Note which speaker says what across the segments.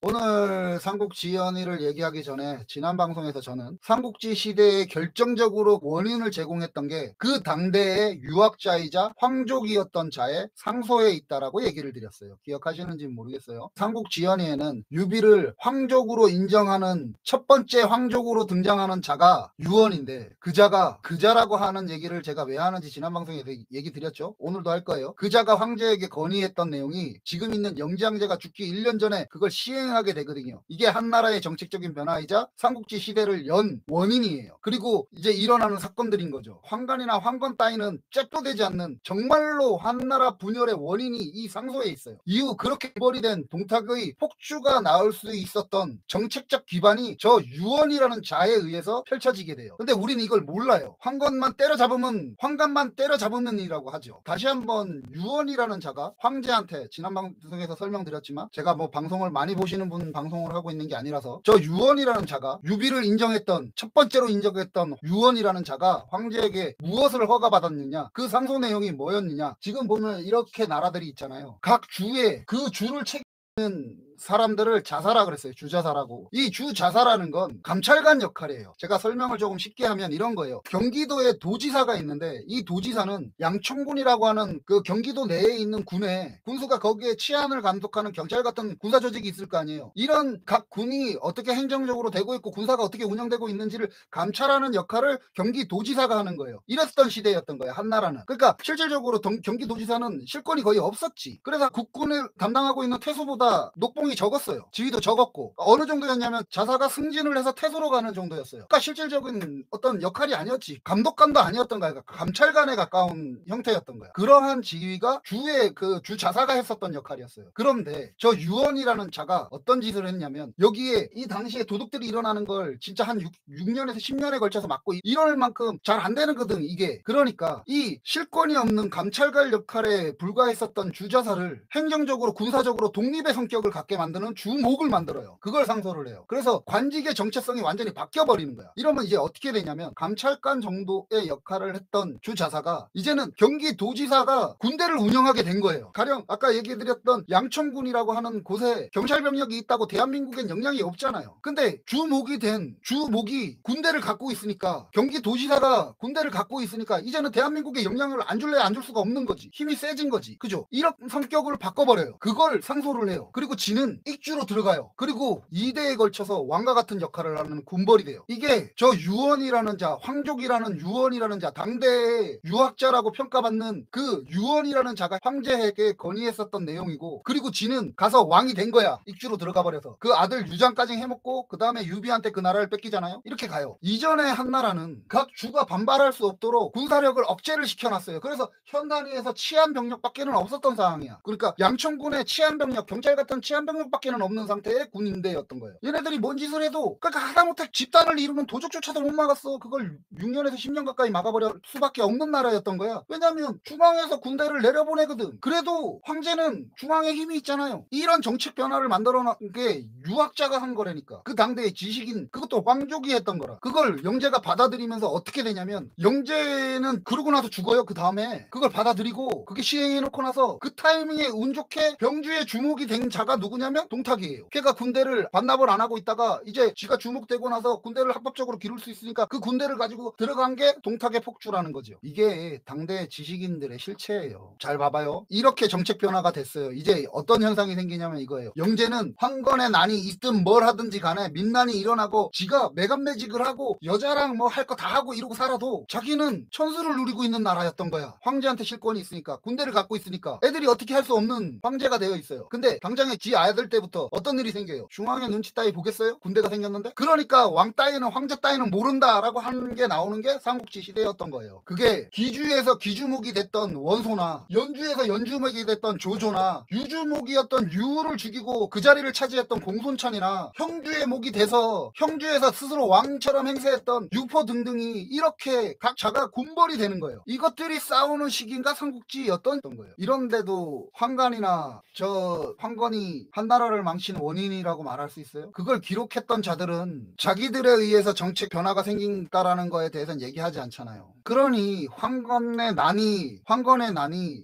Speaker 1: 오늘 삼국지연의를 얘기하기 전에 지난 방송에서 저는 삼국지 시대에 결정적으로 원인을 제공했던 게 그 당대의 유학자이자 황족이었던 자의 상소에 있다라고 얘기를 드렸어요. 기억하시는지 모르겠어요. 삼국지연의에는 유비를 황족으로 인정하는 첫 번째 황족으로 등장하는 자가 유원인데, 그 자가 그자라고 하는 얘기를 제가 왜 하는지 지난 방송에서 얘기 드렸죠. 오늘도 할 거예요. 그자가 황제에게 건의했던 내용이 지금 있는 영지황제가 죽기 1년 전에 그걸 시행하게 되거든요. 이게 한나라의 정책적인 변화이자 삼국지 시대를 연 원인이에요. 그리고 이제 일어나는 사건들인 거죠. 황간이나 황건 따위는 잽도 되지 않는 정말로 한나라 분열의 원인이 이 상소에 있어요. 이후 그렇게 벌이된 동탁의 폭주가 나올 수 있었던 정책적 기반이 저 유언이라는 자에 의해서 펼쳐지게 돼요. 근데 우리는 이걸 몰라요. 황건만 때려잡으면, 황간만 때려잡으면이라고 하죠. 다시 한번 유언이라는 자가 황제한테, 지난 방송에서 설명드렸지만 제가 뭐 방송을 많이 보시는 분 방송을 하고 있는 게 아니라서, 저 유언이라는 자가 유비를 인정했던, 첫 번째로 인정했던 유언이라는 자가 황제에게 무엇을 허가받았느냐, 그 상소 내용이 뭐였느냐. 지금 보면 이렇게 나라들이 있잖아요. 각 주에 그 주를 책임지는 사람들을 자사라 그랬어요. 주자사라고. 이 주자사라는 건 감찰관 역할이에요. 제가 설명을 조금 쉽게 하면 이런 거예요. 경기도에 도지사가 있는데, 이 도지사는 양천군이라고 하는 그 경기도 내에 있는 군에, 군수가 거기에 치안을 감독하는 경찰 같은 군사 조직이 있을 거 아니에요. 이런 각 군이 어떻게 행정적으로 되고 있고 군사가 어떻게 운영되고 있는지를 감찰하는 역할을 경기도지사가 하는 거예요. 이랬던 시대였던 거예요, 한나라는. 그러니까 실질적으로 경기도지사는 실권이 거의 없었지. 그래서 국군을 담당하고 있는 태수보다 녹봉이 적었어요. 지위도 적었고, 어느 정도였냐면 자사가 승진을 해서 태수로 가는 정도였어요. 그러니까 실질적인 어떤 역할이 아니었지. 감독관도 아니었던 거야. 감찰관에 가까운 형태였던 거야. 그러한 지위가 주의 그 주자사가 했었던 역할이었어요. 그런데 저 유언이라는 자가 어떤 짓을 했냐면, 여기에 이 당시에 도둑들이 일어나는 걸 진짜 한 6년에서 10년에 걸쳐서 막고 이럴 만큼 잘 안 되는 거든 이게. 그러니까 이 실권이 없는 감찰관 역할에 불과했었던 주자사를 행정적으로 군사적으로 독립의 성격을 갖게 만드는 주목을 만들어요. 그걸 상소를 해요. 그래서 관직의 정체성이 완전히 바뀌어버리는 거야. 이러면 이제 어떻게 되냐면, 감찰관 정도의 역할을 했던 주자사가 이제는 경기도지사가 군대를 운영하게 된 거예요. 가령 아까 얘기해드렸던 양천군이라고 하는 곳에 경찰 병력이 있다고 대한민국엔 영향이 없잖아요. 근데 주목이 군대를 갖고 있으니까, 경기도지사가 군대를 갖고 있으니까 이제는 대한민국에 영향을 안 줄래 안 줄 수가 없는 거지. 힘이 세진 거지. 그죠? 이런 성격을 바꿔버려요. 그걸 상소를 해요. 그리고 지는 익주로 들어가요. 그리고 2대에 걸쳐서 왕과 같은 역할을 하는 군벌이 돼요. 이게 저 유언이라는 자, 황족이라는 유언이라는 자, 당대의 유학자라고 평가받는 그 유언이라는 자가 황제에게 건의했었던 내용이고, 그리고 지는 가서 왕이 된 거야. 익주로 들어가 버려서. 그 아들 유장까지 해먹고 그 다음에 유비한테 그 나라를 뺏기잖아요. 이렇게 가요. 이전에 한나라는 각 주가 반발할 수 없도록 군사력을 억제를 시켜놨어요. 그래서 현 단위에서 치안 병력밖에는 없었던 상황이야. 그러니까 양천군의 치안 병력, 경찰 같은 치안 병력밖에는 없는 상태의 군인대였던 거예요. 얘네들이 뭔 짓을 해도, 그러니까 하다못해 집단을 이루는 도적조차도 못 막았어. 그걸 6년에서 10년 가까이 막아버릴 수밖에 없는 나라였던 거야. 왜냐면 중앙에서 군대를 내려보내거든. 그래도 황제는 중앙에 힘이 있잖아요. 이런 정책 변화를 만들어 놓은 게 유학자가 한 거라니까. 그 당대의 지식인, 그것도 황족이 했던 거라. 그걸 영제가 받아들이면서 어떻게 되냐면, 영제는 그러고 나서 죽어요. 그 다음에 그걸 받아들이고 그게 시행해놓고 나서 그 타이밍에 운 좋게 병주의 주목이 된 자가 누구냐면 동탁이에요. 걔가 군대를 반납을 안 하고 있다가 이제 쥐가 주목되고 나서 군대를 합법적으로 기를 수 있으니까 그 군대를 가지고 들어간 게 동탁의 폭주라는 거죠. 이게 당대 지식인들의 실체예요. 잘 봐봐요. 이렇게 정책 변화가 됐어요. 이제 어떤 현상이 생기냐면 이거예요. 영제는 황건의 난이 있든 뭘 하든지 간에 민난이 일어나고 지가 매간매직을 하고 여자랑 뭐 할 거 다 하고 이러고 살아도 자기는 천수를 누리고 있는 나라였던 거야. 황제한테 실권이 있으니까, 군대를 갖고 있으니까 애들이 어떻게 할 수 없는 황제가 되어 있어요. 근데 당장에 지 아들 때부터 어떤 일이 생겨요. 중앙의 눈치 따위 보겠어요? 군대가 생겼는데? 그러니까 왕 따위는, 황제 따위는 모른다라고 하는 게 나오는 게 삼국지 시대였던 거예요. 그게 기주에서 기주목이 됐던 원소나 연주에서 연주목이 됐던 조조나 유주목이었던 유를 죽이고 그 자리를 차지했던 공손찬이나 형주의 목이 돼서 형주에서 스스로 왕처럼 행세했던 유포 등등이 이렇게 각 자가 군벌이 되는 거예요. 이것들이 싸우는 시기인가 삼국지였던 거예요. 이런데도 황간이나 저 황건이 한나라를 망친 원인이라고 말할 수 있어요? 그걸 기록했던 자들은 자기들에 의해서 정책 변화가 생긴다라는 거에 대해서는 얘기하지 않잖아요. 그러니 황건의 난이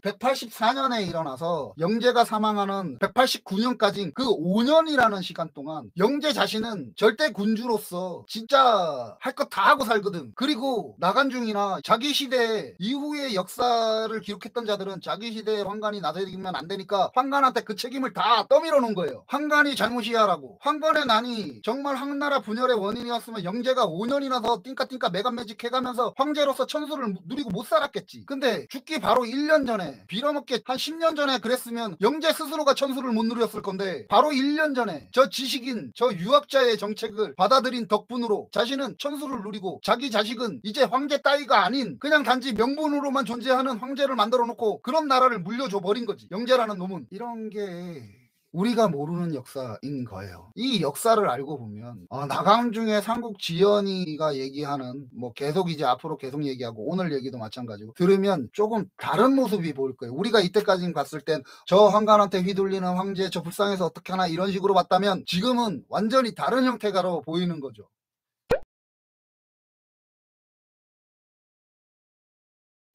Speaker 1: 184년에 일어나서 영제가 사망하는 189년까지 그 5년이라는 시간 동안 영제 자신은 절대 군주로서 진짜 할 것 다 하고 살거든. 그리고 나간중이나 자기 시대 이후의 역사를 기록했던 자들은 자기 시대에 황간이 나서면 안 되니까 황간한테 그 책임을 다 떠밀어 놓은 거예요. 황간이 잘못이야라고. 황건의 난이 정말 한나라 분열의 원인이었으면 영제가 5년이나 더 띵까띵까 매간매직 해가면서 황제로서 천수를 누리고 못 살았겠지. 근데 죽기 바로 1년 전에, 빌어먹게 한 10년 전에 그랬으면 영제 스스로가 천수를 못 누렸을 건데 바로 1년 전에 저 지식인, 저 유학자의 정책을 받아들인 덕분으로 자신은 천수를 누리고 자기 자식은 이제 황제 따위가 아닌 그냥 단지 명분으로만 존재하는 황제를 만들어 놓고 그런 나라를 물려줘 버린 거지. 영제라는 놈은. 이런 게 우리가 모르는 역사인 거예요. 이 역사를 알고 보면 나강중의 삼국지연이가 얘기하는 뭐 계속 이제 앞으로 계속 얘기하고 오늘 얘기도 마찬가지고 들으면 조금 다른 모습이 보일 거예요. 우리가 이때까지 봤을 땐 저 황간한테 휘둘리는 황제 저 불쌍해서 어떻게 하나 이런 식으로 봤다면 지금은 완전히 다른 형태가로 보이는 거죠.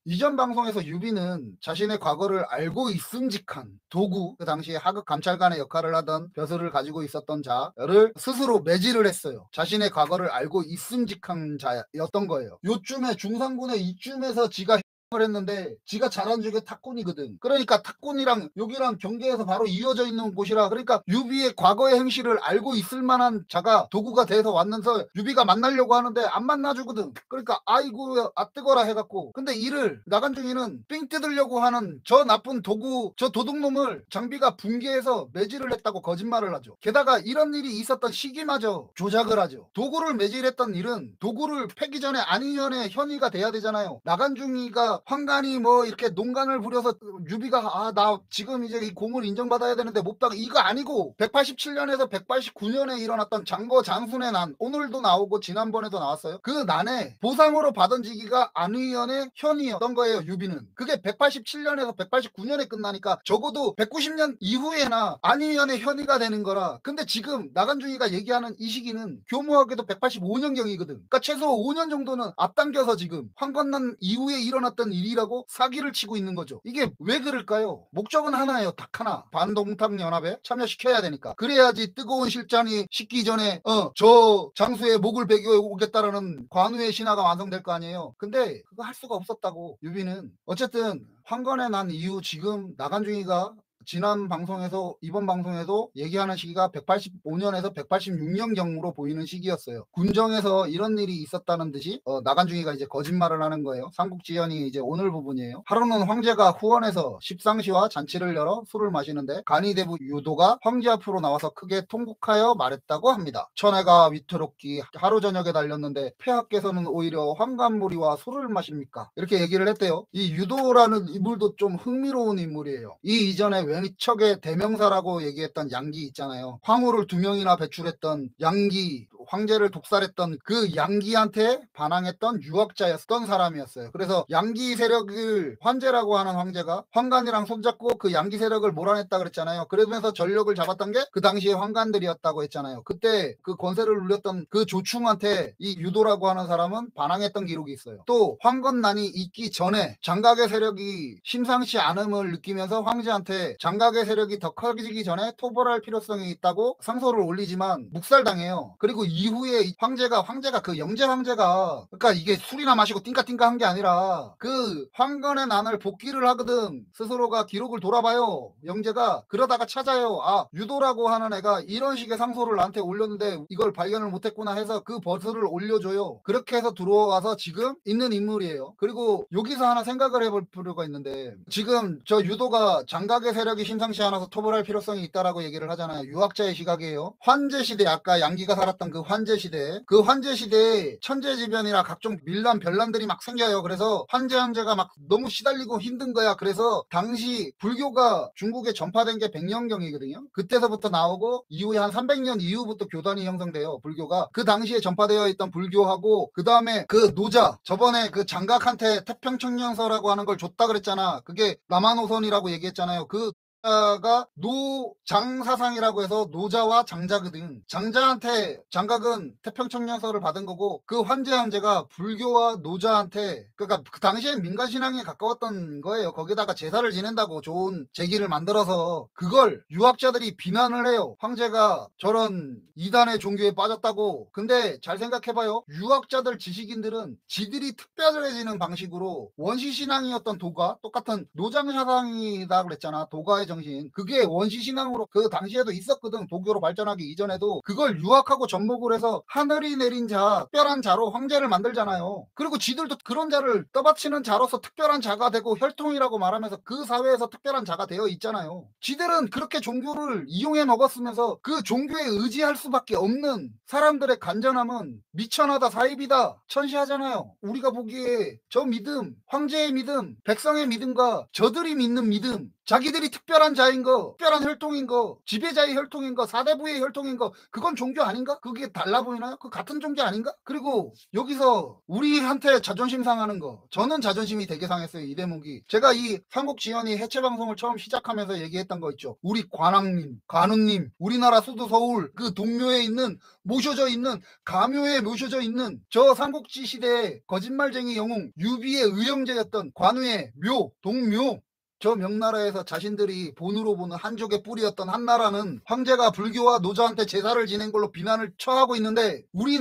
Speaker 1: 이전 방송에서 유비는 자신의 과거를 알고 있음직한 도구, 그 당시에 하급 감찰관의 역할을 하던 벼슬을 가지고 있었던 자를 스스로 매질을 했어요. 자신의 과거를 알고 있음직한 자였던 거예요. 요쯤에 중상군의 이쯤에서 지가 을 했는데 지가 잘한 중에 탁군이거든. 그러니까 탁군이랑 여기랑 경계에서 바로 이어져 있는 곳이라, 그러니까 유비의 과거의 행실을 알고 있을 만한 자가 도구가 돼서 왔는서 유비가 만나려고 하는데 안 만나주거든. 그러니까 아이고 아 뜨거라 해갖고, 근데 이를 나간중이는 삥 뜯으려고 하는 저 나쁜 도구, 저 도둑놈을 장비가 붕괴해서 매질을 했다고 거짓말을 하죠. 게다가 이런 일이 있었던 시기마저 조작을 하죠. 도구를 매질했던 일은 도구를 패기 전에 안희연의 현의가 돼야 되잖아요. 나간중이가 황간이 뭐 이렇게 농간을 부려서 유비가 나 지금 이제 이 공을 인정받아야 되는데 못다가 이거 아니고 187년에서 189년에 일어났던 장거 장순의 난, 오늘도 나오고 지난번에도 나왔어요. 그 난에 보상으로 받은 직위가 안의연의 현이었던 거예요. 유비는 그게 187년에서 189년에 끝나니까 적어도 190년 이후에나 안의연의 현이가 되는 거라. 근데 지금 나간중이가 얘기하는 이 시기는 교묘하게도 185년경이거든. 그러니까 최소 5년 정도는 앞당겨서 지금 황건난 이후에 일어났던 일이라고 사기를 치고 있는 거죠. 이게 왜 그럴까요? 목적은 하나예요. 딱 하나. 반동탁연합에 참여시켜야 되니까. 그래야지 뜨거운 실전이 식기 전에 저 장수의 목을 베겨 오겠다라는 관우의 신화가 완성될 거 아니에요. 근데 그거 할 수가 없었다고. 유비는 어쨌든 황건의 난 이후 지금 나간중이가 지난 방송에서 이번 방송에도 얘기하는 시기가 185년에서 186년경으로 보이는 시기였어요. 군정에서 이런 일이 있었다는 듯이 나간중이가 이제 거짓말을 하는 거예요. 삼국지연이 이제 오늘 부분이에요. 하루는 황제가 후원에서 십상시와 잔치를 열어 술을 마시는데 간이대부 유도가 황제 앞으로 나와서 크게 통곡하여 말했다고 합니다. 천해가 위태롭기 하루 저녁에 달렸는데 폐하께서는 오히려 황간무리와 술을 마십니까? 이렇게 얘기를 했대요. 이 유도라는 인물도 좀 흥미로운 인물이에요. 이 이전에 왼척의 대명사라고 얘기했던 양기 있잖아요. 황후를 2명이나 배출했던 양기, 황제를 독살했던 그 양기한테 반항했던 유학자였던 사람이었어요. 그래서 양기 세력을 환제라고 하는 황제가 황간이랑 손잡고 그 양기 세력을 몰아냈다 그랬잖아요. 그러면서 전력을 잡았던 게 그 당시에 황간들이었다고 했잖아요. 그때 그 권세를 누렸던 그 조충한테 이 유도라고 하는 사람은 반항했던 기록이 있어요. 또 황건난이 있기 전에 장각의 세력이 심상치 않음을 느끼면서 황제한테 장각의 세력이 더 커지기 전에 토벌할 필요성이 있다고 상소를 올리지만 묵살당해요. 그리고 이후에 황제가 그 영제 황제가, 그러니까 이게 술이나 마시고 띵까띵까 한 게 아니라 그 황건의 난을 복귀를 하거든. 스스로가 기록을 돌아봐요. 영제가 그러다가 찾아요. 유도라고 하는 애가 이런 식의 상소를 나한테 올렸는데 이걸 발견을 못했구나 해서 그 버스를 올려줘요. 그렇게 해서 들어와서 지금 있는 인물이에요. 그리고 여기서 하나 생각을 해볼 필요가 있는데, 지금 저 유도가 장각의 세력이 심상치 않아서 토벌할 필요성이 있다라고 얘기를 하잖아요. 유학자의 시각이에요. 환제 시대, 아까 양기가 살았던 그 환제 시대, 그 환제 시대에 천재지변이나 각종 밀란 변란들이 막 생겨요. 그래서 황제가 막 너무 시달리고 힘든 거야. 그래서 당시 불교가 중국에 전파된 게 100년경이거든요. 그때서부터 나오고 이후에 한 300년 이후부터 교단이 형성돼요. 불교가 그 당시에 전파되어 있던 불교하고, 그 다음에 그 노자, 저번에 그 장각한테 태평청년서라고 하는 걸 줬다 그랬잖아. 그게 남한호선이라고 얘기했잖아요. 그 가 노장 사상이라고 해서 노자와 장자거든. 장자한테 장각은 태평청년서를 받은 거고, 그 환자 형제가 불교와 노자한테, 그러니까 그 당시엔 민간 신앙에 가까웠던 거예요. 거기다가 제사를 지낸다고 좋은 제기를 만들어서 그걸 유학자들이 비난을 해요. 황제가 저런 이단의 종교에 빠졌다고. 근데 잘 생각해봐요. 유학자들 지식인들은 지들이 특별해지는 방식으로 원시 신앙이었던 도가, 똑같은 노장 사상이다 그랬잖아. 도가의 정신, 그게 원시 신앙으로 그 당시에도 있었거든. 도교로 발전하기 이전에도 그걸 유학하고 접목을 해서 하늘이 내린 자, 특별한 자로 황제를 만들잖아요. 그리고 지들도 그런 자를 떠받치는 자로서 특별한 자가 되고 혈통이라고 말하면서 그 사회에서 특별한 자가 되어 있잖아요. 지들은 그렇게 종교를 이용해 먹었으면서 그 종교에 의지할 수밖에 없는 사람들의 간절함은 미천하다, 사입이다, 천시하잖아요. 우리가 보기에 저 믿음, 황제의 믿음, 백성의 믿음과 저들이 믿는 믿음, 자기들이 특별한 자인 거, 특별한 혈통인 거, 지배자의 혈통인 거, 사대부의 혈통인 거, 그건 종교 아닌가? 그게 달라 보이나요? 그 같은 종교 아닌가? 그리고 여기서 우리한테 자존심 상하는 거, 저는 자존심이 되게 상했어요. 이 대목이. 제가 이 삼국지연이 해체 방송을 처음 시작하면서 얘기했던 거 있죠. 우리 관왕님, 관우님, 우리나라 수도 서울 그 동묘에 있는, 모셔져 있는, 가묘에 모셔져 있는 저 삼국지 시대의 거짓말쟁이 영웅 유비의 의형제였던 관우의 묘, 동묘, 저 명나라에서 자신들이 본으로 보는 한족의 뿌리였던 한나라는 황제가 불교와 노자한테 제사를 지낸 걸로 비난을 처하고 있는데, 우리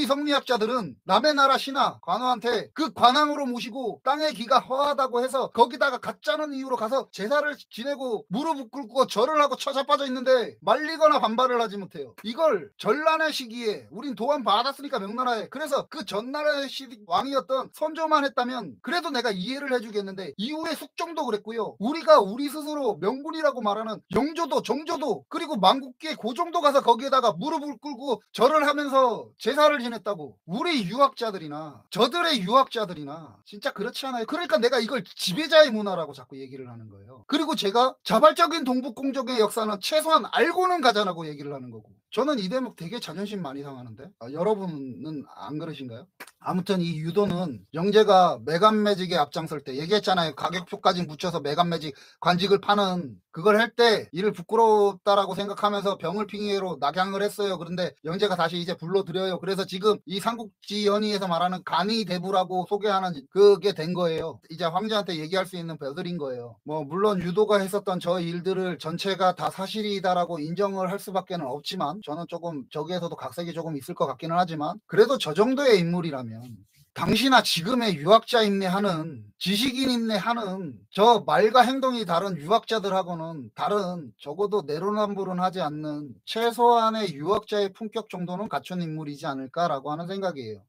Speaker 1: 성리학자들은 남의 나라 신하 관우한테 그 관왕으로 모시고 땅의 기가 허하다고 해서 거기다가 가짜는 이유로 가서 제사를 지내고 무릎 꿇고 절을 하고 처자빠져 있는데 말리거나 반발을 하지 못해요. 이걸 전란의 시기에 우린 도안 받았으니까 명나라에, 그래서 그 전나라의 왕이었던 선조만 했다면 그래도 내가 이해를 해주겠는데, 이후에 숙종도 그랬고요. 우리가 우리 스스로 명군이라고 말하는 영조도, 정조도, 그리고 만국기의 고종도 가서 거기에다가 무릎을 꿇고 절을 하면서 제사를 지냈다고. 우리 유학자들이나 저들의 유학자들이나 진짜 그렇지 않아요? 그러니까 내가 이걸 지배자의 문화라고 자꾸 얘기를 하는 거예요. 그리고 제가 자발적인 동북공정의 역사는 최소한 알고는 가자라고 얘기를 하는 거고. 저는 이 대목 되게 자존심 많이 상하는데, 여러분은 안 그러신가요? 아무튼 이 유도는 영재가 매간매직에 앞장설 때 얘기했잖아요. 가격표까지 붙여서 매간매직 관직을 파는 그걸 할 때 이를 부끄럽다라고 생각하면서 병을 핑계로 낙양을 했어요. 그런데 영재가 다시 이제 불러들여요. 그래서 지금 이 삼국지연의에서 말하는 간이대부라고 소개하는 그게 된 거예요. 이제 황제한테 얘기할 수 있는 벼들인 거예요. 뭐 물론 유도가 했었던 저 일들을 전체가 다 사실이다라고 인정을 할 수밖에 없지만, 저는 조금 저기에서도 각색이 조금 있을 것 같기는 하지만, 그래도 저 정도의 인물이라면 당시나 지금의 유학자 인내하는, 지식인 인내하는 저 말과 행동이 다른 유학자들하고는 다른, 적어도 내로남불은 하지 않는 최소한의 유학자의 품격 정도는 갖춘 인물이지 않을까라고 하는 생각이에요.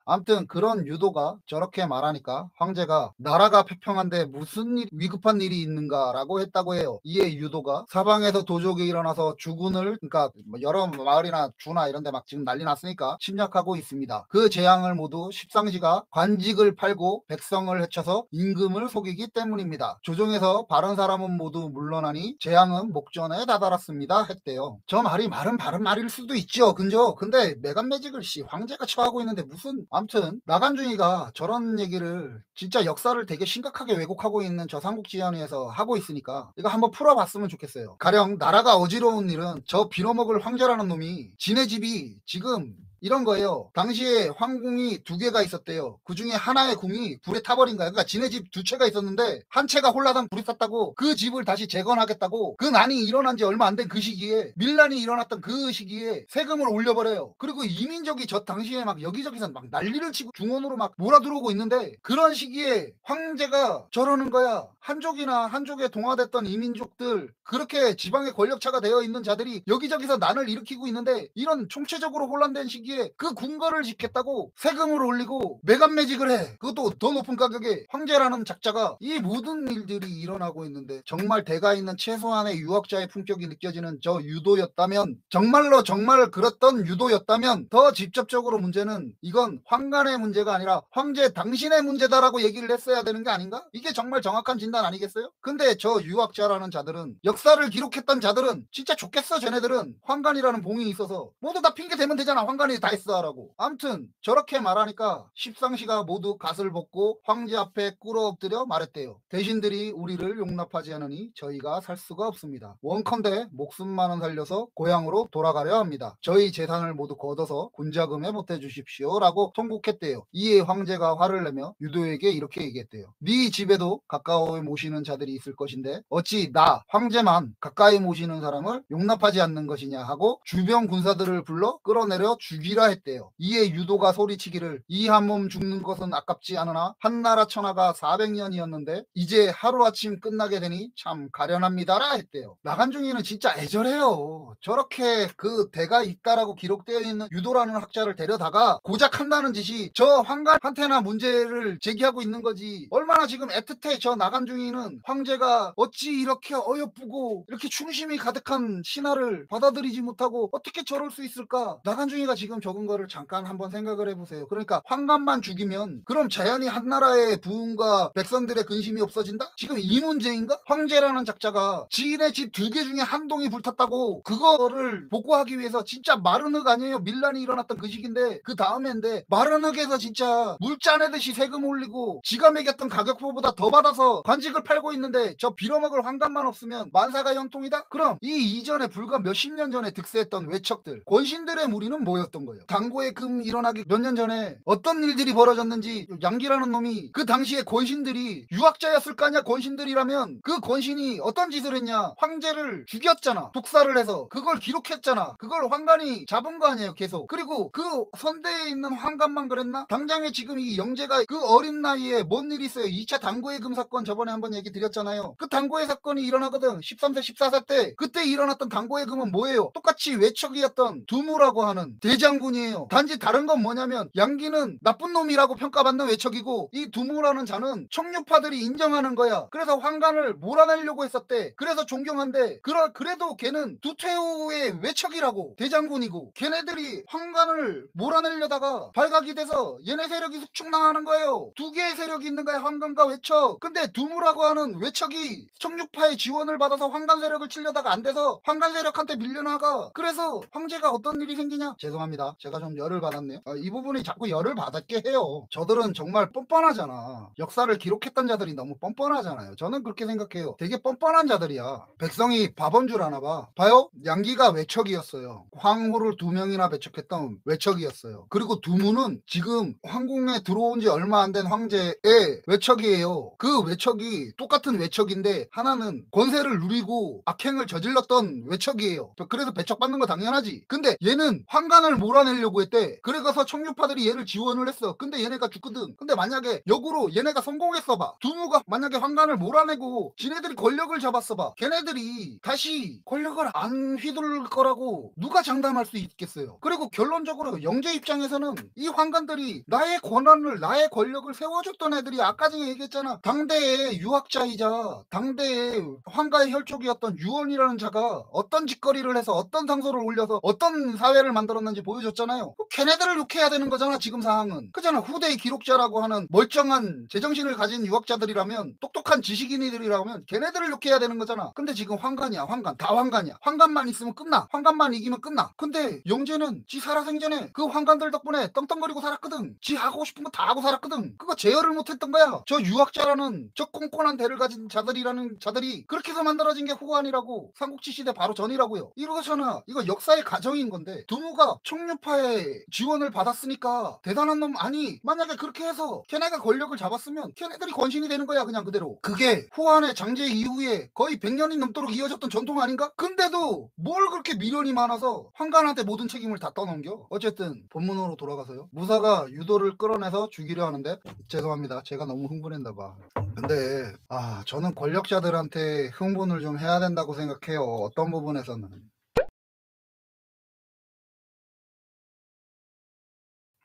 Speaker 1: 아무튼 그런 유도가 저렇게 말하니까 황제가 나라가 패평한데 무슨 위급한 일이 있는가라고 했다고 해요. 이에 유도가 사방에서 도적이 일어나서 주군을, 그러니까 뭐 여러 마을이나 주나 이런 데 막 지금 난리 났으니까 침략하고 있습니다. 그 재앙을 모두 십상시가 관직을 팔고 백성을 해쳐서 임금을 속이기 때문입니다. 조정에서 바른 사람은 모두 물러나니 재앙은 목전에 다다랐습니다 했대요. 저 말이 말은 바른 말일 수도 있죠. 근데 매간매직을 황제가 처하고 있는데 무슨. 아무튼 나간중이가 저런 얘기를, 진짜 역사를 되게 심각하게 왜곡하고 있는 저 삼국지연의에서 하고 있으니까 이거 한번 풀어봤으면 좋겠어요. 가령 나라가 어지러운 일은 저 빌어먹을 황제라는 놈이 지네 집이 지금 이런 거예요. 당시에 황궁이 2개가 있었대요. 그 중에 하나의 궁이 불에 타버린 거야. 그러니까 지네 집 2채가 있었는데 한 채가 홀라당 불이 탔다고, 그 집을 다시 재건하겠다고, 그 난이 일어난 지 얼마 안 된 그 시기에, 밀란이 일어났던 그 시기에 세금을 올려버려요. 그리고 이민족이 저 당시에 막 여기저기서 막 난리를 치고 중원으로 막 몰아들어오고 있는데, 그런 시기에 황제가 저러는 거야. 한족이나 한족에 동화됐던 이민족들, 그렇게 지방의 권력차가 되어 있는 자들이 여기저기서 난을 일으키고 있는데, 이런 총체적으로 혼란된 시기에 그 궁궐을 짓겠다고 세금을 올리고 매간매직을 해. 그것도 더 높은 가격에. 황제라는 작자가 이 모든 일들이 일어나고 있는데, 정말 대가 있는 최소한의 유학자의 품격이 느껴지는 저 유도였다면, 정말로 정말 그랬던 유도였다면, 더 직접적으로 문제는 이건 황간의 문제가 아니라 황제 당신의 문제다라고 얘기를 했어야 되는 게 아닌가? 이게 정말 정확한 진단 진단 아니겠어요? 근데 저 유학자라는 자들은, 역사를 기록했던 자들은 진짜 좋겠어. 쟤네들은 황간이라는 봉이 있어서 모두 다 핑계 대면 되잖아. 황간이 다 했어 하라고. 암튼 저렇게 말하니까 십상시가 모두 갓을 벗고 황제 앞에 꿇어 엎드려 말했대요. 대신들이 우리를 용납하지 않으니 저희가 살 수가 없습니다. 원컨대 목숨만은 살려서 고향으로 돌아가려 합니다. 저희 재산을 모두 걷어서 군자금에 보태주십시오 라고 통곡했대요. 이에 황제가 화를 내며 유도에게 이렇게 얘기했대요. 네 집에도 가까이 모시는 자들이 있을 것인데 어찌 나 황제만 가까이 모시는 사람을 용납하지 않는 것이냐 하고 주변 군사들을 불러 끌어내려 죽이라 했대요. 이에 유도가 소리치기를 이 한 몸 죽는 것은 아깝지 않으나 한나라 천하가 400년이었는데 이제 하루아침 끝나게 되니 참 가련합니다라 했대요. 나간중이는 진짜 애절해요. 저렇게 그 대가 있다라고 기록되어 있는 유도라는 학자를 데려다가 고작 한다는 짓이 저 황간한테나 문제를 제기하고 있는 거지. 얼마나 지금 애틋해. 저 나간중이는 황제가 어찌 이렇게 어여쁘고 이렇게 충심이 가득한 신하를 받아들이지 못하고 어떻게 저럴 수 있을까. 나간중이가 지금 적은 거를 잠깐 한번 생각을 해보세요. 그러니까 황간만 죽이면 그럼 자연히 한나라의 부흥과 백성들의 근심이 없어진다? 지금 이 문제인가? 황제라는 작자가 지인의 집 2개 중에 한 동이 불탔다고 그거를 복구하기 위해서 진짜 마른흑 아니에요? 밀란이 일어났던 그 시기인데 그 다음에인데 마른흑에서 진짜 물 짜내듯이 세금 올리고 지가 매겼던 가격표보다 더 받아서 관직을 팔고 있는데 저 빌어먹을 황간만 없으면 만사가 형통이다? 그럼 이 이전에 불과 몇십 년 전에 득세했던 외척들 권신들의 무리는 뭐였던 거예요? 당고의 금 일어나기 몇 년 전에 어떤 일들이 벌어졌는지 양기라는 놈이 그 당시에 권신들이 유학자였을 거 아니야. 권신들이라면 그 권신이 어떤 짓을 했냐. 황제를 죽였잖아. 독사를 해서 그걸 기록했잖아. 그걸 황간이 잡은 거 아니에요. 계속. 그리고 그 선대에 있는 황간만 그랬나? 당장에 지금 이 영재가 그 어린 나이에 뭔 일이 있어요. 2차 당고의 금 사건 저번에 한번 얘기 드렸잖아요. 그 당고의 사건이 일어나거든. 13세 14세 때. 그때 일어났던 당고의 금은 뭐예요? 똑같이 외척이었던 두무라고 하는 대장군이에요. 단지 다른 건 뭐냐면 양기는 나쁜 놈이라고 평가받는 외척이고 이 두무라는 자는 청류파들이 인정하는 거야. 그래서 황간을 몰아내려고 했었대. 그래서 존경한데 그래도 걔는 두퇴우의 외척이라고. 대장군이고 걔네들이 황간을 몰아내려다가 발각이 돼서 얘네 세력이 숙충당하는 거예요. 2개의 세력이 있는 거야. 황간과 외척. 근데 두무라고 하는 외척이 청류파의 지원을 받아서 황간 세력을 치려다가 안 돼서 황간 세력한테 밀려나가. 그래서 황제가 어떤 일이 생기냐. 죄송합니다. 제가 좀 열을 받았네요. 이 부분이 자꾸 열을 받았게 해요. 저들은 정말 뻔뻔하잖아. 역사를 기록했던 자들이 너무 뻔뻔하잖아요. 저는 그렇게 생각해요. 되게 뻔뻔한 자들이야. 백성이 바본 줄 아나 봐. 봐요. 양기가 외척이었어요. 황후를 2명이나 배척했던 외척이었어요. 그리고 두무는 지금 황궁에 들어온 지 얼마 안 된 황제의 외척이에요. 그 외척이 똑같은 외척인데 하나는 권세를 누리고 악행을 저질렀던 외척이에요. 그래서 배척받는 거 당연하지. 근데 얘는 황간을 몰아내려고 했대. 그래서 청류파들이 얘를 지원을 했어. 근데 얘네가 죽거든. 근데 만약에 역으로 얘네가 성공했어 봐. 두무가 만약에 황간을 몰아내고 지네들이 권력을 잡았어 봐. 걔네들이 다시 권력을 안 휘둘 거라고 누가 장담할 수 있겠어요. 그리고 결론적으로 영재 입장에서는 이 황간들이 나의 권한을 나의 권력을 세워줬던 애들이 아까 전에 얘기했잖아. 당대의 유학자이자 당대의 황가의 혈족이었던 유언이라는 자가 어떤 짓거리를 해서 어떤 상소를 올려서 어떤 사회를 만들었는지 보여줬잖아요. 걔네들을 욕해야 되는 거잖아. 지금 상황은 그잖아. 후대의 기록자라고 하는 멀쩡한 제정신을 가진 유학자들이라면 똑똑한 지식인이들이라면 걔네들을 욕해야 되는 거잖아. 근데 지금 황간이야. 황간 다 황간이야. 황간만 있으면 끝나. 황간만 이기면 끝나. 근데 영재는 지 살아생전에 그 황간들 덕분에 떵떵거리고 살았거든. 지 하고 싶은 거 다 하고 살았거든. 그거 제어를 못했던 거야. 저 유학자라는 저 꼼꼼한 대를 가진 자들이라는 자들이 그렇게 해서 만들어진 게 후한이라고. 삼국지 시대 바로 전이라고요. 이러잖아. 이거 역사의 가정인 건데 두무가 청류파의 지원을 받았으니까 대단한 놈 아니. 만약에 그렇게 해서 걔네가 권력을 잡았으면 걔네들이 권신이 되는 거야. 그냥 그대로. 그게 후한의 장제 이후에 거의 100년이 넘도록 이어졌던 전통 아닌가? 근데도 뭘 그렇게 미련이 많아서 황간한테 모든 책임을 다 떠넘겨? 어쨌든 본문으로 돌아가서요. 무사가 유도를 끌어내서 죽이려 하는데 죄송합니다. 제가 너무 흥분했나 봐. 근데 저는 권력자들한테 흥분을 좀 해야 된다고 생각해요. 어떤 부분에서는.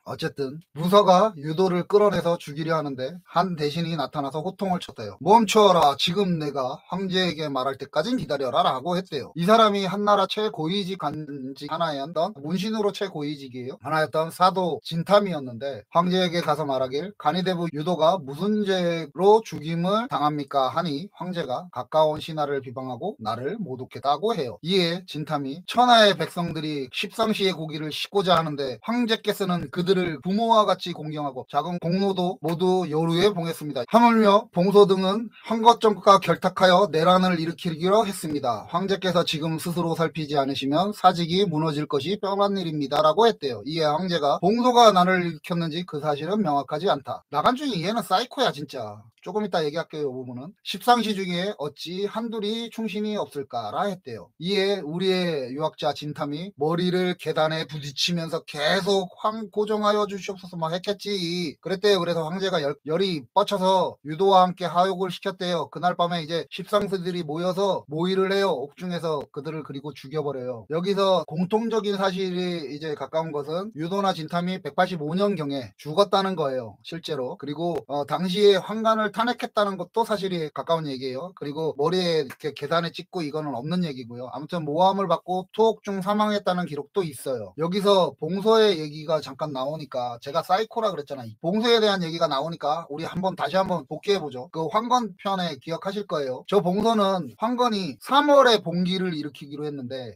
Speaker 1: 어쨌든 무서가 유도를 끌어내서 죽이려 하는데 한 대신이 나타나서 호통을 쳤대요. 멈춰라, 지금 내가 황제에게 말할 때까진 기다려라 라고 했대요. 이 사람이 한나라 최고위직 간직 하나였던 문신으로 최고위직이에요. 하나였던 사도 진탐이었는데 황제에게 가서 말하길 간이대부 유도가 무슨 죄로 죽임을 당합니까 하니 황제가 가까운 신하를 비방하고 나를 모독했다고 해요. 이에 진탐이 천하의 백성들이 십상시의 고기를 씻고자 하는데 황제께서는 그들을 부모와 같이 공경하고 작은 공로도 모두 요루에 봉했습니다. 하물며 봉소 등은 황거점과 결탁하여 내란을 일으키기로 했습니다. 황제께서 지금 스스로 살피지 않으시면 사직이 무너질 것이 뻔한 일입니다 라고 했대요. 이에 황제가 봉소가 난을 일으켰는지 그 사실은 명확하지 않다. 나간중이 얘는 사이코야 진짜. 조금 이따 얘기할게요. 이 부분은 십상시 중에 어찌 한둘이 충신이 없을까라 했대요. 이에 우리의 유학자 진탐이 머리를 계단에 부딪히면서 계속 황 고정하여 주시옵소서 막 했겠지. 그랬대요. 그래서 황제가 열이 뻗쳐서 유도와 함께 하욕을 시켰대요. 그날 밤에 이제 십상시들이 모여서 모의를 해요. 옥중에서 그들을 그리고 죽여버려요. 여기서 공통적인 사실이 이제 가까운 것은 유도나 진탐이 185년경에 죽었다는 거예요. 실제로. 그리고 당시에 황간을 탄핵했다는 것도 사실이 가까운 얘기예요. 그리고 머리에 이렇게 계단에 찍고 이거는 없는 얘기고요. 아무튼 모함을 받고 투옥 중 사망했다는 기록도 있어요. 여기서 봉서의 얘기가 잠깐 나오니까 제가 사이코라 그랬잖아요. 봉서에 대한 얘기가 나오니까 우리 다시 한번 복귀해보죠. 그 황건 편에 기억하실 거예요. 저 봉서는 황건이 3월에 봉기를 일으키기로 했는데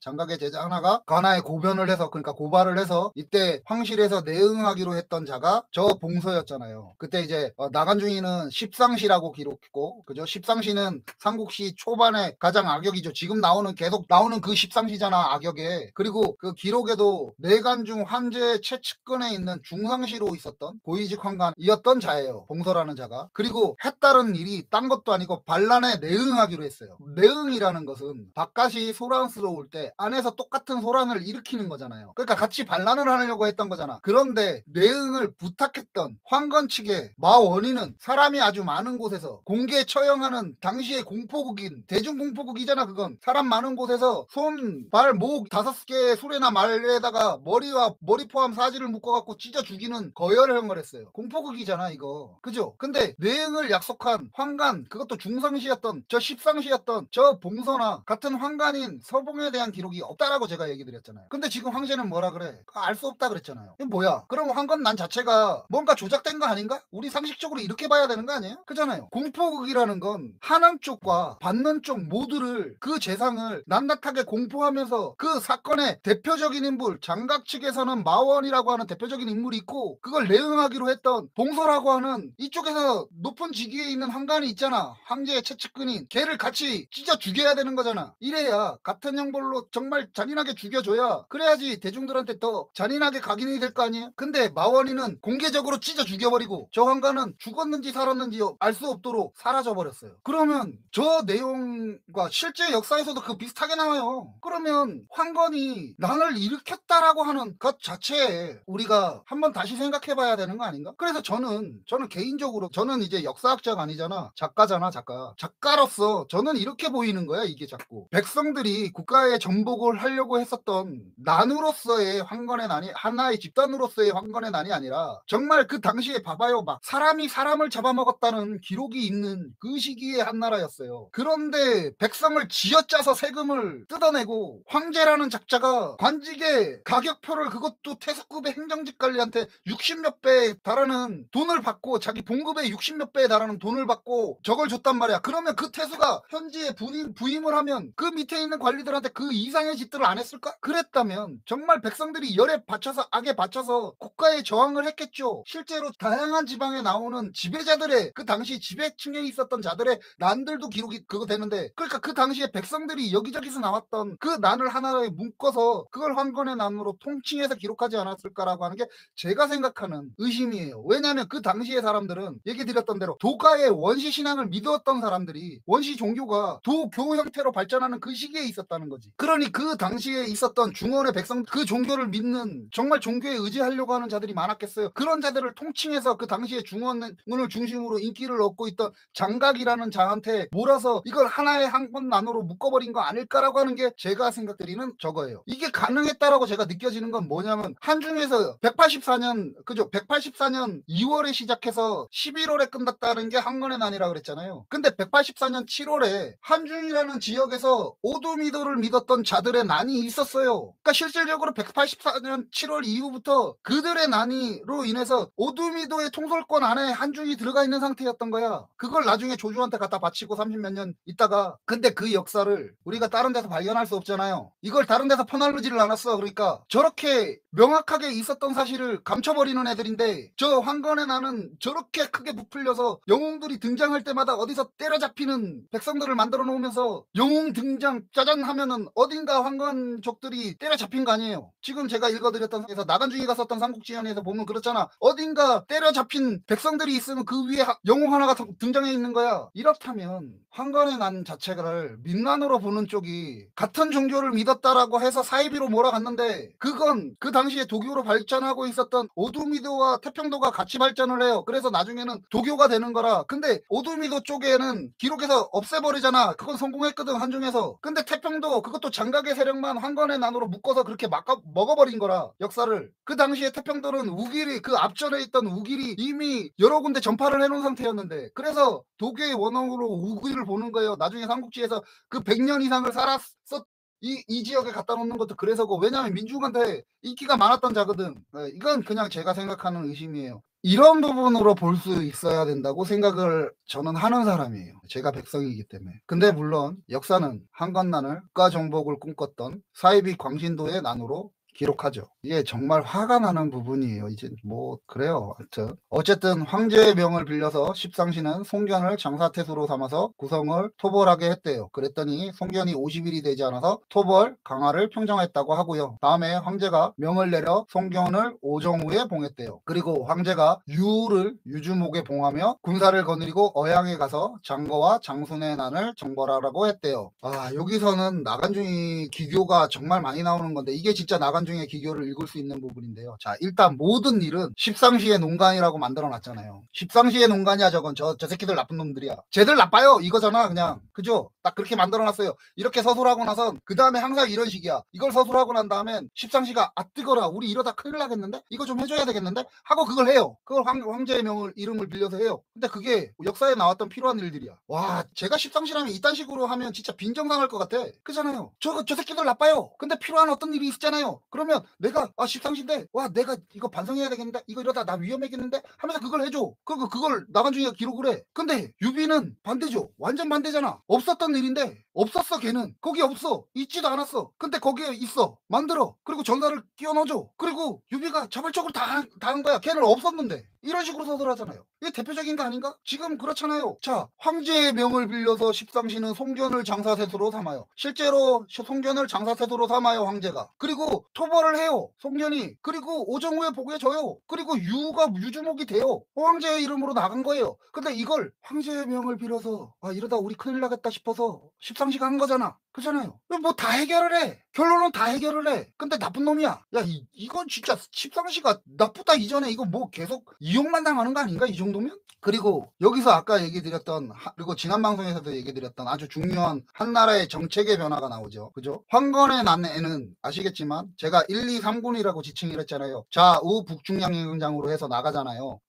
Speaker 1: 장각의 제자 하나가 관아에 고변을 해서 그러니까 고발을 해서 이때 황실에서 내응하기로 했던 자가 저 봉서였잖아요. 그때 이제 나간중이는 십상시라고 기록했고 그죠? 십상시는 삼국시 초반에 가장 악역이죠. 지금 계속 나오는 그 십상시잖아 악역에. 그리고 그 기록에도 내간중 황제 최측근에 있는 중상시로 있었던 고위직 황관이었던 자예요. 봉서라는 자가. 그리고 했다는 일이 딴 것도 아니고 반란에 내응하기로 했어요. 내응이라는 것은 바깥이 소란스러울 때 안에서 똑같은 소란을 일으키는 거잖아요. 그러니까 같이 반란을 하려고 했던 거잖아. 그런데 내응을 부탁했던 황건 측의 마원인은 사람이 아주 많은 곳에서 공개 처형하는 당시의 공포국인 대중공포국이잖아. 그건 사람 많은 곳에서 손, 발, 목 5개의 수레나 말에다가 머리 포함 사지를 묶어갖고 찢어 죽이는 거열형을 했어요. 공포국이잖아 이거. 그죠? 근데 내응을 약속한 황간, 그것도 중상시였던 저 십상시였던 저 봉서나 같은 황간인 서봉에 대한 기록이 없다라고 제가 얘기 드렸잖아요. 근데 지금 황제는 뭐라 그래? 알 수 없다 그랬잖아요. 이게 뭐야? 그럼 황건 난 자체가 뭔가 조작된 거 아닌가? 우리 상식적으로 이렇게 봐야 되는 거 아니에요? 그잖아요. 공포극이라는 건 하는 쪽과 받는 쪽 모두를 그 재상을 낱낱하게 공포하면서 그 사건의 대표적인 인물, 장각 측에서는 마원이라고 하는 대표적인 인물이 있고 그걸 내응하기로 했던 봉서라고 하는 이쪽에서 높은 직위에 있는 황간이 있잖아. 황제의 최측근인 걔를 같이 찢어 죽여야 되는 거잖아. 이래야 같은 형벌로 정말 잔인하게 죽여줘야 그래야지 대중들한테 더 잔인하게 각인이 될 거 아니에요? 근데 마원이는 공개적으로 찢어 죽여버리고 저 황간은 죽었는지 살았는지 알 수 없도록 사라져버렸어요. 그러면 저 내용과 실제 역사에서도 그 비슷하게 나와요. 그러면 황건이 난을 일으켰다라고 하는 것 자체에 우리가 한번 다시 생각해봐야 되는 거 아닌가? 그래서 저는 개인적으로 저는 이제 역사학자가 아니잖아. 작가잖아 작가. 작가로서 저는 이렇게 보이는 거야. 이게 자꾸 백성들이 국가의 전복을 하려고 했었던 난으로서의 황건의 난이 하나의 집단으로서의 황건의 난이 아니라 정말 그 당시에 봐봐요. 막 사람이 사람을 잡아먹었다는 기록이 있는 그 시기의 한나라였어요. 그런데 백성을 쥐어짜서 세금을 뜯어내고 황제라는 작자가 관직의 가격표를 그것도 태수급의 행정직 관리한테 60몇 배에 달하는 돈을 받고 자기 봉급의 60몇 배에 달하는 돈을 받고 저걸 줬단 말이야. 그러면 그 태수가 현지에 부임을 하면 그 밑에 있는 관리들한테 그 이상의 짓들을 안 했을까? 그랬다면 정말 백성들이 열에 받쳐서 악에 받쳐서 국가에 저항을 했겠죠. 실제로 다양한 지방에 나오는 지배자들의 그 당시 지배층에 있었던 자들의 난들도 기록이 그거 되는데 그러니까 그 당시에 백성들이 여기저기서 나왔던 그 난을 하나에 묶어서 그걸 황건의 난으로 통칭해서 기록하지 않았을까라고 하는 게 제가 생각하는 의심이에요. 왜냐하면 그 당시의 사람들은 얘기 드렸던 대로 도가의 원시 신앙을 믿었던 사람들이 원시 종교가 도교 형태로 발전하는 그 시기에 있었다는 거지. 그러니 그 당시에 있었던 중원의 백성 그 종교를 믿는 정말 종교에 의지하려고 하는 자들이 많았겠어요. 그런 자들을 통칭해서 그 당시에 중원을 유언을 중심으로 인기를 얻고 있던 장각이라는 자한테 몰아서 이걸 하나의 한권난으로 묶어버린 거 아닐까라고 하는 게 제가 생각드리는 저거예요. 이게 가능했다라고 제가 느껴지는 건 뭐냐면 한중에서 184년 그죠? 184년 2월에 시작해서 11월에 끝났다는 게 한권의 난이라고 그랬잖아요. 근데 184년 7월에 한중이라는 지역에서 오두미도를 믿었던 자들의 난이 있었어요. 그러니까 실질적으로 184년 7월 이후부터 그들의 난이로 인해서 오두미도의 통솔권 안에 한중이 들어가 있는 상태였던 거야. 그걸 나중에 조주한테 갖다 바치고 30몇 년 있다가 근데 그 역사를 우리가 다른 데서 발견할 수 없잖아요. 이걸 다른 데서 퍼나르지를 않았어. 그러니까 저렇게 명확하게 있었던 사실을 감춰버리는 애들인데 저 황건의 난은 저렇게 크게 부풀려서 영웅들이 등장할 때마다 어디서 때려잡히는 백성들을 만들어 놓으면서 영웅 등장 짜잔 하면은 어딘가 황건족들이 때려잡힌 거 아니에요. 지금 제가 읽어드렸던 에서 나간중이가 썼던 삼국지연에서 보면 그렇잖아. 어딘가 때려잡힌 백성들이 있으면 그 위에 영웅 하나가 등장해 있는 거야. 이렇다면 황건의 난 자체를 민난으로 보는 쪽이 같은 종교를 믿었다라고 해서 사이비로 몰아갔는데 그건 그 당시에 도교로 발전하고 있었던 오두미도와 태평도가 같이 발전을 해요. 그래서 나중에는 도교가 되는 거라. 근데 오두미도 쪽에는 기록에서 없애버리잖아. 그건 성공했거든 한중에서. 근데 태평도 그것도 장각의 세력만 황건의 난으로 묶어서 그렇게 먹어버린 거라 역사를. 그 당시에 태평도는 우길이 그 앞전에 있던 우길이 이미 여러 군데 전파를 해놓은 상태였는데 그래서 도교의 원형으로 우길을 보는 거예요. 나중에 삼국지에서 그 100년 이상을 살았었 이 지역에 갖다 놓는 것도 그래서고 왜냐하면 민중한테 인기가 많았던 자거든. 이건 그냥 제가 생각하는 의심이에요. 이런 부분으로 볼 수 있어야 된다고 생각을 저는 하는 사람이에요. 제가 백성이기 때문에. 근데 물론 역사는 한건난을 국가정복을 꿈꿨던 사이비 광신도의 난으로 기록하죠. 이게 정말 화가 나는 부분이에요. 이제 뭐 그래요. 하여튼 어쨌든 황제의 명을 빌려서 십상시는 송견을 장사태수로 삼아서 구성을 토벌하게 했대요. 그랬더니 송견이 50일이 되지 않아서 토벌 강화를 평정했다고 하고요. 다음에 황제가 명을 내려 송견을 오정우에 봉했대요. 그리고 황제가 유를 유주목에 봉하며 군사를 거느리고 어양에 가서 장거와 장순의 난을 정벌하라고 했대요. 여기서는 나간중이 기교가 정말 많이 나오는 건데 이게 진짜 나간중의 기교를 읽을 수 있는 부분인데요. 자, 일단 모든 일은 십상시의 농간이라고 만들어놨잖아요. 십상시의 농간이야 저건. 저 새끼들 나쁜 놈들이야. 쟤들 나빠요 이거잖아 그냥. 그죠? 딱 그렇게 만들어놨어요. 이렇게 서술하고 나선 그 다음에 항상 이런 식이야. 이걸 서술하고 난 다음엔 십상시가 뜨거라 우리 이러다 큰일 나겠는데? 이거 좀 해줘야 되겠는데? 하고 그걸 해요. 그걸 황제의 명을 이름을 빌려서 해요. 근데 그게 역사에 나왔던 필요한 일들이야. 와, 제가 십상시라면 이딴 식으로 하면 진짜 빈정당할 것 같아. 그잖아요. 저 새끼들 나빠요. 근데 필요한 어떤 일이 있잖아요. 그러면 내가 십상시인데 와 내가 이거 반성해야 되겠는데 이거 이러다 나 위험해겠는데 하면서 그걸 해줘. 그걸 나간중이가 기록을 해. 근데 유비는 반대죠. 완전 반대잖아. 없었던 일인데 없었어. 걔는 거기 없어. 있지도 않았어. 근데 거기에 있어. 만들어. 그리고 전사를 끼워 넣어줘. 그리고 유비가 자발적으로 다 한 거야. 걔는 없었는데. 이런 식으로 서술하잖아요. 이게 대표적인 거 아닌가? 지금 그렇잖아요. 자, 황제의 명을 빌려서 십상시는 송견을 장사세수로 삼아요. 실제로 송견을 장사세수로 삼아요 황제가. 그리고 토벌을 해요 송견이. 그리고 오정우의 복에 져요. 그리고 유가 유주목이 돼요. 황제의 이름으로 나간 거예요. 근데 이걸 황제의 명을 빌어서 이러다 우리 큰일 나겠다 싶어서 십상시가 한 거잖아. 그렇잖아요. 뭐 다 해결을 해. 결론은 다 해결을 해. 근데 나쁜 놈이야. 야 이건 진짜 십상시가 나쁘다 이전에 이거 뭐 계속 이용만 당하는 거 아닌가 이 정도면? 그리고 여기서 아까 얘기 드렸던 그리고 지난 방송에서도 얘기 드렸던 아주 중요한 한 나라의 정책의 변화가 나오죠. 그죠? 황건의 난에는 아시겠지만 제가 1, 2, 3군이라고 지칭을 했잖아요. 좌우 북중량행장으로 해서 나가잖아요.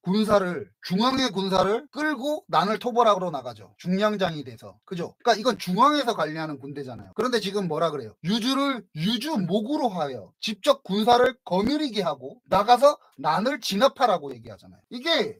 Speaker 1: 중앙의 군사를 끌고 난을 토벌하러 나가죠. 중량장이 돼서. 그죠? 그러니까 이건 중앙에서 관리하는 군대잖아요. 그런데 지금 뭐라 그래요? 유주를 유주목으로 하여 직접 군사를 거느리게 하고 나가서 난을 진압하라고 얘기하잖아요. 이게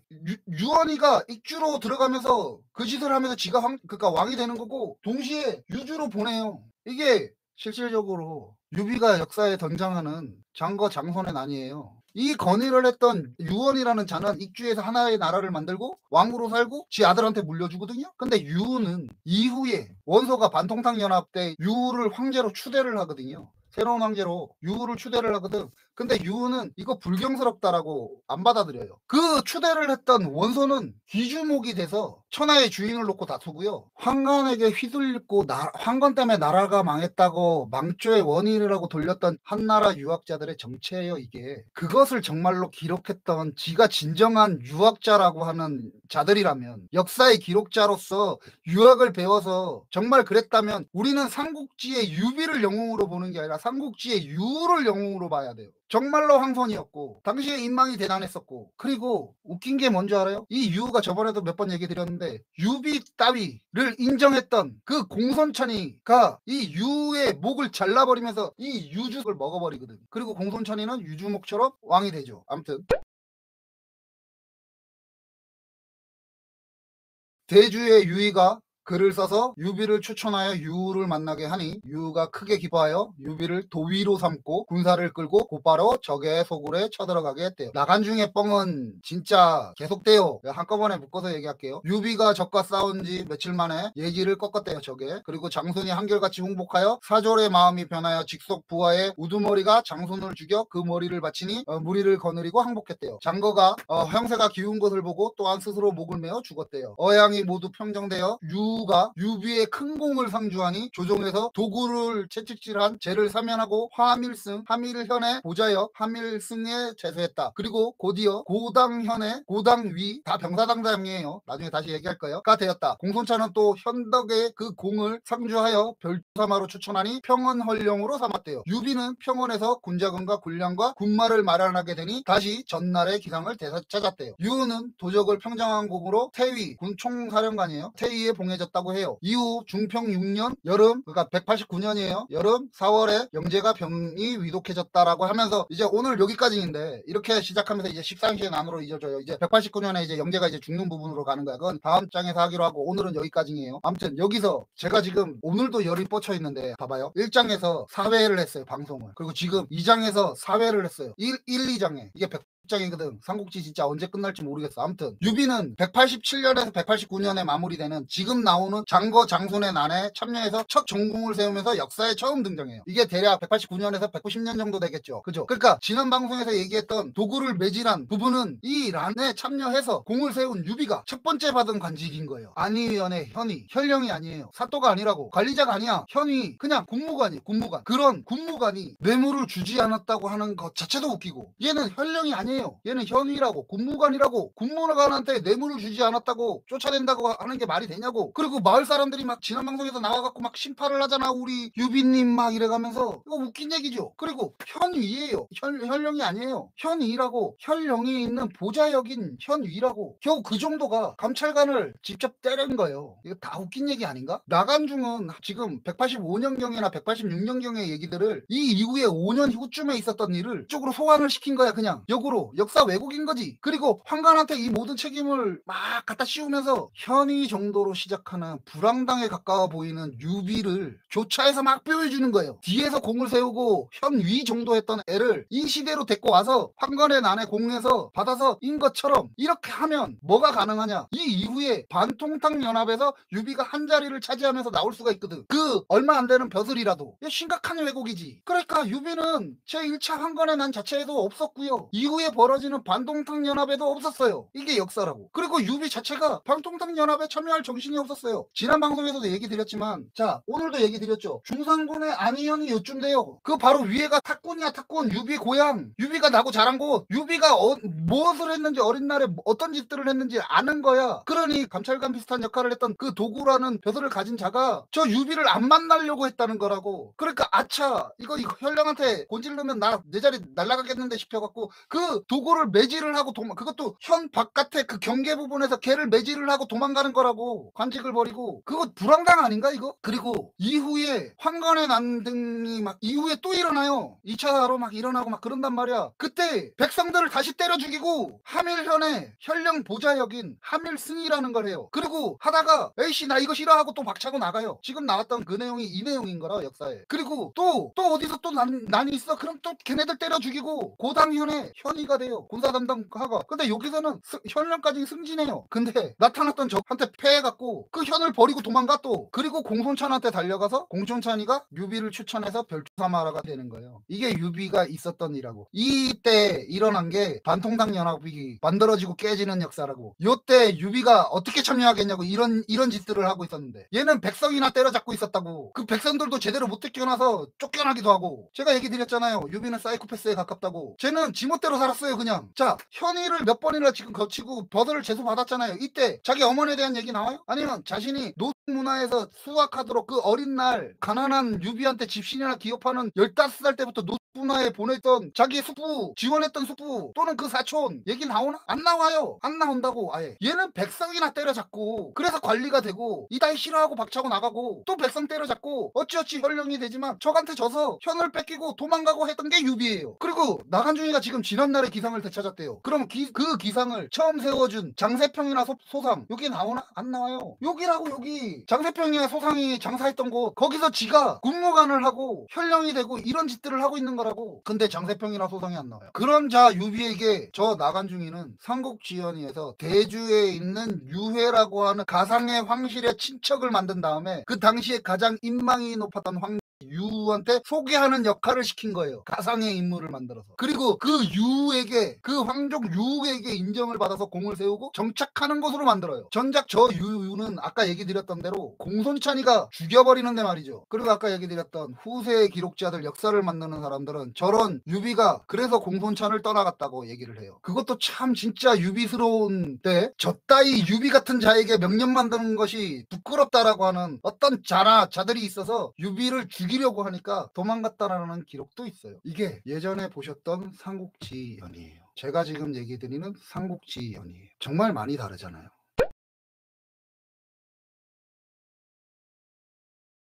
Speaker 1: 유언이가 익주로 들어가면서 그 짓을 하면서 지가 그러니까 왕이 되는 거고 동시에 유주로 보내요. 이게 실질적으로 유비가 역사에 등장하는 장거 장손의 난이에요. 이 건의를 했던 유언이라는 자는 익주에서 하나의 나라를 만들고 왕으로 살고 지 아들한테 물려주거든요. 근데 유는 이후에 원소가 반통탕 연합 때 유를 황제로 추대를 하거든요. 새로운 황제로 유를 추대를 하거든. 근데 유는 이거 불경스럽다라고 안 받아들여요. 그 추대를 했던 원소는 귀주목이 돼서 천하의 주인을 놓고 다투고요. 환관에게 휘둘리고 환관 때문에 나라가 망했다고 망조의 원인이라고 돌렸던 한나라 유학자들의 정체예요, 이게. 그것을 정말로 기록했던 지가 진정한 유학자라고 하는 자들이라면, 역사의 기록자로서 유학을 배워서 정말 그랬다면 우리는 삼국지의 유비를 영웅으로 보는 게 아니라 삼국지의 유를 영웅으로 봐야 돼요. 정말로 황선이었고 당시에 인망이 대단했었고, 그리고 웃긴 게 뭔지 알아요? 이 유가 저번에도 몇 번 얘기 드렸는데 유비 따위를 인정했던 그 공손천이가 이 유의 목을 잘라버리면서 이 유죽을 먹어버리거든. 그리고 공손천이는 유주목처럼 왕이 되죠. 아무튼 대주의 유의가 글을 써서 유비를 추천하여 유를 만나게 하니 유가 크게 기뻐하여 유비를 도위로 삼고 군사를 끌고 곧바로 적의 소굴에 쳐들어가게 했대요. 나간중의 뻥은 진짜 계속돼요. 한꺼번에 묶어서 얘기할게요. 유비가 적과 싸운 지 며칠 만에 얘기를 꺾었대요, 적에. 그리고 장손이 한결같이 홍복하여 사졸의 마음이 변하여 직속 부하의 우두머리가 장손을 죽여 그 머리를 바치니 무리를 거느리고 항복했대요. 장거가 형세가 기운 것을 보고 또한 스스로 목을 메어 죽었대요. 어양이 모두 평정되어 유가 유비의 큰 공을 상주하니 조정에서 도구를 채찍질한 죄를 사면하고 화밀승 하밀현의 보좌여 하밀승에 제수했다. 그리고 곧이어 고당현의 고당위 다 병사당장이에요. 나중에 다시 얘기할 거예요.가 되었다. 공손차는 또 현덕의 그 공을 상주하여 별사마로 추천하니 평원헐령으로 삼았대요. 유비는 평원에서 군자금과 군량과 군마를 마련하게 되니 다시 전날의 기상을 되찾았대요. 유는 도적을 평정한 공으로 태위 군총사령관이에요. 태위에 봉해졌다고 해요. 이후 중평 6년 여름, 그러니까 189년이에요. 여름 4월에 영제가 병이 위독해졌다라고 하면서 이제 오늘 여기까지인데, 이렇게 시작하면서 이제 14형시의 난으로 이어져요. 이제 189년에 이제 영제가 이제 죽는 부분으로 가는 거야. 그건 다음 장에서 하기로 하고 오늘은 여기까지예요. 아무튼 여기서 제가 지금 오늘도 열이 뻗쳐 있는데 봐봐요. 1장에서 4회를 했어요, 방송을. 그리고 지금 2장에서 4회를 했어요. 2장에 이게 100장이거든. 삼국지 진짜 언제 끝날지 모르겠어. 아무튼 유비는 187년에서 189년에 마무리되는 지금 나오는 장거 장손의 난에 참여해서 첫 전공을 세우면서 역사에 처음 등장해요. 이게 대략 189년에서 190년 정도 되겠죠. 그죠? 그러니까 지난 방송에서 얘기했던 도구를 매질한 부분은 이 란에 참여해서 공을 세운 유비가 첫 번째 받은 관직인 거예요. 안희연의 현이, 현령이 아니에요. 사또가 아니라고, 관리자가 아니야. 현이 그냥 군무관이, 군무관. 그런 군무관이 뇌물을 주지 않았다고 하는 것 자체도 웃기고, 얘는 현령이 아니에요. 얘는 현위라고, 군무관이라고, 군무관한테 뇌물을 주지 않았다고 쫓아낸다고 하는 게 말이 되냐고. 그리고 마을 사람들이 막 지난 방송에서 나와갖고 막 심파를 하잖아. 우리 유비님 막 이래가면서. 이거 웃긴 얘기죠. 그리고 현위예요. 현령이 아니에요. 현위라고, 현령이 있는 보좌역인 현위라고. 겨우 그 정도가 감찰관을 직접 때린 거예요. 이거 다 웃긴 얘기 아닌가? 나간중은 지금 185년경이나 186년경의 얘기들을 이 이후에 5년 후쯤에 있었던 일을 쪽으로 소환을 시킨 거야. 그냥 역으로 역사 왜곡인 거지. 그리고 환관한테 이 모든 책임을 막 갖다 씌우면서 현위 정도로 시작하는 불황당에 가까워 보이는 유비를 교차해서 막 보여주는 거예요. 뒤에서 공을 세우고 현위 정도 했던 애를 이 시대로 데리고 와서 환관의 난에 공에서 받아서 인 것처럼 이렇게 하면 뭐가 가능하냐. 이 이후에 반통탕 연합에서 유비가 한 자리를 차지하면서 나올 수가 있거든. 그 얼마 안 되는 벼슬이라도. 심각한 왜곡이지. 그러니까 유비는 제1차 환관의 난 자체에도 없었고요. 이후에 벌어지는 반통탕 연합에도 없었어요. 이게 역사라고. 그리고 유비 자체가 반통탕 연합에 참여할 정신이 없었어요. 지난 방송에서도 얘기 드렸지만, 자 오늘도 얘기 드렸죠. 중산군의 안희연이 요쯤 돼요. 그 바로 위에가 탁군이야. 탁군. 유비 고향. 유비가 나고 자란 곳. 유비가 무엇을 했는지, 어린 날에 어떤 짓들을 했는지 아는 거야. 그러니 감찰관 비슷한 역할을 했던 그 도구라는 벼슬을 가진 자가 저 유비를 안 만나려고 했다는 거라고. 그러니까 아차, 이거 현령한테 곤질르면 내 자리 날아가겠는데 싶어갖고 그 도구를 매질을 하고 그것도 현 바깥에 그 경계 부분에서 걔를 매질을 하고 도망가는 거라고. 관직을 버리고. 그거 불황당 아닌가 이거? 그리고 이후에 환관의 난등이 막 이후에 또 일어나요. 2차로 막 일어나고 막 그런단 말이야. 그때 백성들을 다시 때려 죽이고 하밀현의 현령 보좌역인 하밀승이라는 걸 해요. 그리고 하다가 에이씨 나 이거 싫어하고 또 박차고 나가요. 지금 나왔던 그 내용이 이 내용인 거라, 역사에. 그리고 또 어디서 또 난이 있어. 그럼 또 걔네들 때려 죽이고 고당현의 현이가 피가 돼요. 군사 담당하가. 근데 여기서는 현령까지 승진해요. 근데 나타났던 적한테 패해갖고 그 현을 버리고 도망가 또. 그리고 공손찬한테 달려가서 공손찬이가 유비를 추천해서 별주사마라가 되는 거예요. 이게 유비가 있었던 일하고. 이때 일어난 게 반통당 연합이 만들어지고 깨지는 역사라고. 요때 유비가 어떻게 참여하겠냐고 이런 짓들을 하고 있었는데 얘는 백성이나 때려잡고 있었다고. 그 백성들도 제대로 못 쫓겨나서 쫓겨나기도 하고. 제가 얘기 드렸잖아요. 유비는 사이코패스에 가깝다고. 쟤는 지멋대로 살았어요 그냥. 자, 현의를 몇 번이나 지금 거치고 버들을 제소 받았잖아요. 이때 자기 어머니에 대한 얘기 나와요? 아니면 자신이 노숙 문화에서 수학하도록 그 어린 날 가난한 유비한테 집신이나 기업하는 15살 때부터 노숙 문화에 보냈던 자기 숙부, 지원했던 숙부 또는 그 사촌 얘기 나오나? 안 나와요. 안 나온다고. 아예 얘는 백성이나 때려잡고 그래서 관리가 되고 이다이 싫어하고 박차고 나가고 또 백성 때려잡고 어찌어찌 현령이 되지만 적한테 져서 현을 뺏기고 도망가고 했던 게 유비예요. 그리고 나간중이가 지금 지난날의 기상을 되찾았대요. 그럼 그 기상을 처음 세워준 장세평이나 소상 여기 나오나? 안 나와요. 여기라고. 여기 장세평이나 소상이 장사했던 곳 거기서 지가 군무관을 하고 현령이 되고 이런 짓들을 하고 있는 거라고. 근데 장세평이나 소상이 안 나와요. 그런 자 유비에게 저 나간중이는 삼국지연의에서 대주에 있는 유해라고 하는 가상의 황실의 친척을 만든 다음에 그 당시에 가장 인망이 높았던 유한테 소개하는 역할을 시킨 거예요. 가상의 인물을 만들어서. 그리고 그 유에게, 그 황족 유에게 인정을 받아서 공을 세우고 정착하는 것으로 만들어요. 정작 저 유는 아까 얘기 드렸던 대로 공손찬이가 죽여버리는데 말이죠. 그리고 아까 얘기 드렸던 후세의 기록자들, 역사를 만드는 사람들은 저런 유비가 그래서 공손찬을 떠나갔다고 얘기를 해요. 그것도 참 진짜 유비스러운데 저 따위 유비 같은 자에게 명령 만드는 것이 부끄럽다라고 하는 어떤 자들이 있어서 유비를 죽이려고 하니까 도망갔다라는 기록도 있어요. 이게 예전에 보셨던 삼국지연이에요. 제가 지금 얘기 드리는 삼국지연이에요. 정말 많이 다르잖아요.